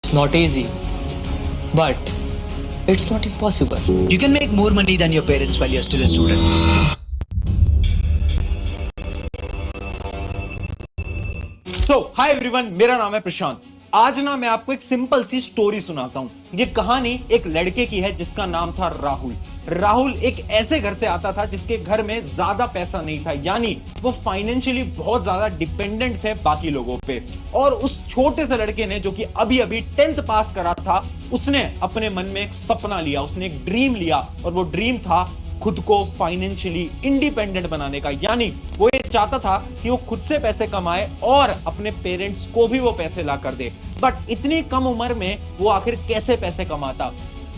It's not easy, but it's not impossible. You can make more money than your parents while you're still a student. Hi everyone, मेरा नाम है प्रशांत। आज ना मैं आपको एक सिंपल सी स्टोरी सुनाता हूँ। ये कहानी एक लड़के की है जिसका नाम था राहुल। राहुल एक ऐसे घर से आता था जिसके घर में ज्यादा पैसा नहीं था, यानी वो फाइनेंशियली बहुत ज्यादा डिपेंडेंट थे बाकी लोगों पे। और उस छोटे से लड़के ने, जो कि अभी अभी 10th पास करा था, उसने अपने मन में एक सपना लिया, उसने एक ड्रीम लिया, और वो ड्रीम था खुद को फाइनेंशियली इंडिपेंडेंट बनाने का। यानी वो ये चाहता था कि वो खुद से पैसे कमाए और अपने पेरेंट्स को भी वो पैसे ला कर दे। बट इतनी कम उम्र में वो आखिर कैसे पैसे कमाता?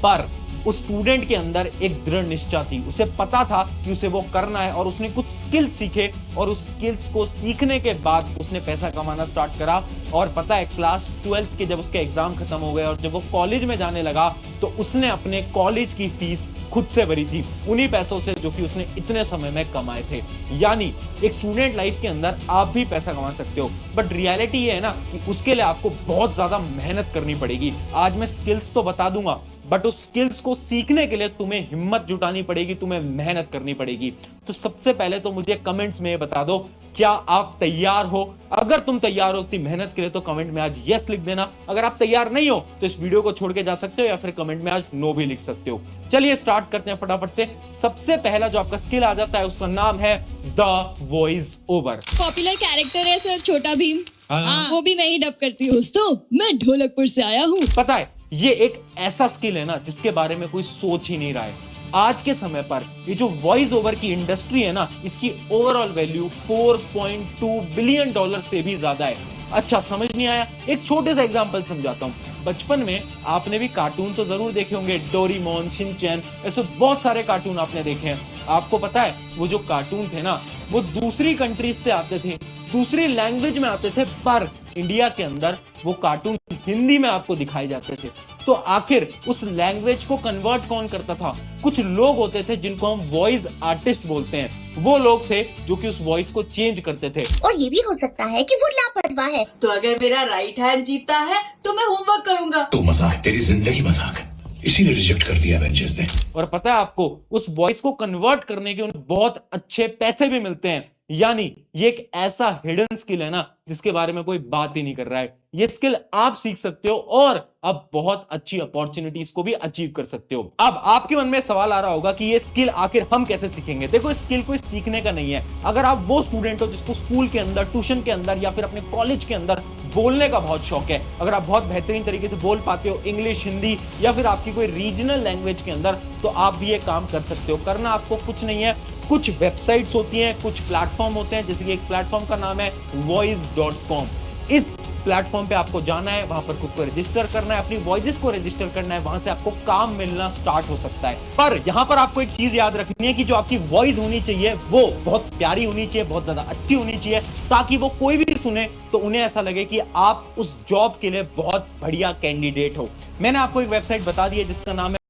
पर उस स्टूडेंट के अंदर एक दृढ़ निश्चय थी, उसे पता था कि उसे वो करना है, और उसने कुछ स्किल्स सीखे, और उस स्किल्स को सीखने के बाद उसने पैसा कमाना स्टार्ट करा। और पता है, क्लास 12th के जब उसके एग्जाम खत्म हो गए और जब वो कॉलेज में जाने लगा, तो उसने अपने कॉलेज की फीस खुद से भरी थी, उन्हीं पैसों से जो कि उसने इतने समय में कमाए थे। यानी एक स्टूडेंट लाइफ के अंदर आप भी पैसा कमा सकते हो, बट रियलिटी ये है ना कि उसके लिए आपको बहुत ज्यादा मेहनत करनी पड़ेगी। आज मैं स्किल्स तो बता दूंगा, बट उस स्किल्स को सीखने के लिए तुम्हें हिम्मत जुटानी पड़ेगी, तुम्हें मेहनत करनी पड़ेगी। तो सबसे पहले तो मुझे कमेंट्स में बता दो, क्या आप तैयार हो? अगर तुम तैयार हो इतनी मेहनत के लिए तो कमेंट में आज यस लिख देना। अगर आप तैयार नहीं हो तो इस वीडियो को छोड़ के जा सकते हो, या फिर कमेंट में आज नो भी लिख सकते हो। चलिए स्टार्ट करते हैं फटाफट से। सबसे पहला जो आपका स्किल आ जाता है उसका नाम है the voice over. Popular character है सर छोटा भीम, वो भी मैं ही डब करती हूँ। दोस्तों, मैं ढोलकपुर से आया हूँ। पता है, ये एक ऐसा स्किल है ना जिसके बारे में कोई सोच ही नहीं रहा है। आज के समय पर ये जो वॉइस ओवर की इंडस्ट्री है ना, इसकी ओवरऑल वैल्यू 4.2 बिलियन डॉलर से भी ज्यादा है। अच्छा, समझ नहीं आया? एक छोटे सा एग्जांपल समझाता हूँ। बचपन में आपने भी कार्टून तो जरूर देखे होंगे, डोरेमोन, शिनचैन, ऐसे बहुत सारे कार्टून आपने देखे हैं। आपको पता है, वो जो कार्टून थे ना, वो दूसरी कंट्रीज से आते थे, दूसरी लैंग्वेज में आते थे, पर इंडिया के अंदर वो कार्टून हिंदी में आपको दिखाए जाते थे। तो आखिर उस लैंग्वेज को कन्वर्ट कौन करता था? कुछ लोग होते थे जिनको हम वॉइस आर्टिस्ट बोलते हैं। वो लोग थे जो कि उस वॉइस को चेंज करते थे। और ये भी हो सकता है कि वो लापरवाह है। तो अगर मेरा राइट हैंड जीता है तो मैं होमवर्क करूंगा। तो मजाक, तेरी जिंदगी मजाक है, इसीलिए रिजेक्ट कर दिया एवेंजर्स ने। और पता है आपको, उस वॉइस को कन्वर्ट करने के उन्हें बहुत अच्छे पैसे भी मिलते हैं। यानी ये एक ऐसा हिडन स्किल है ना जिसके बारे में कोई बात ही नहीं कर रहा है। ये स्किल आप सीख सकते हो और अब बहुत अच्छी अपॉर्चुनिटीज को भी अचीव कर सकते हो। अब आपके मन में सवाल आ रहा होगा कि ये स्किल आखिर हम कैसे सीखेंगे? देखो, इस स्किल को सीखने का नहीं है। अगर आप वो स्टूडेंट हो जिसको स्कूल के अंदर, ट्यूशन के अंदर, या फिर अपने कॉलेज के अंदर बोलने का बहुत शौक है, अगर आप बहुत बेहतरीन तरीके से बोल पाते हो इंग्लिश, हिंदी, या फिर आपकी कोई रीजनल लैंग्वेज के अंदर, तो आप भी ये काम कर सकते हो। करना आपको कुछ नहीं है, कुछ वेबसाइट्स होती हैं, कुछ प्लेटफॉर्म होते हैं, जैसे कि एक प्लेटफॉर्म का नाम है voice.com। इस प्लेटफॉर्म पे आपको जाना है, वहां पर खुद को रजिस्टर करना है, अपनी वॉइसेस को रजिस्टर करना है, वहां से आपको काम मिलना स्टार्ट हो सकता है। पर यहां पर आपको एक चीज याद रखनी है कि जो आपकी वॉइस होनी चाहिए वो बहुत प्यारी होनी चाहिए, बहुत ज्यादा अच्छी होनी चाहिए, ताकि वो कोई भी सुने तो उन्हें ऐसा लगे कि आप उस जॉब के लिए बहुत बढ़िया कैंडिडेट हो। मैंने आपको एक वेबसाइट बता दी है जिसका नाम है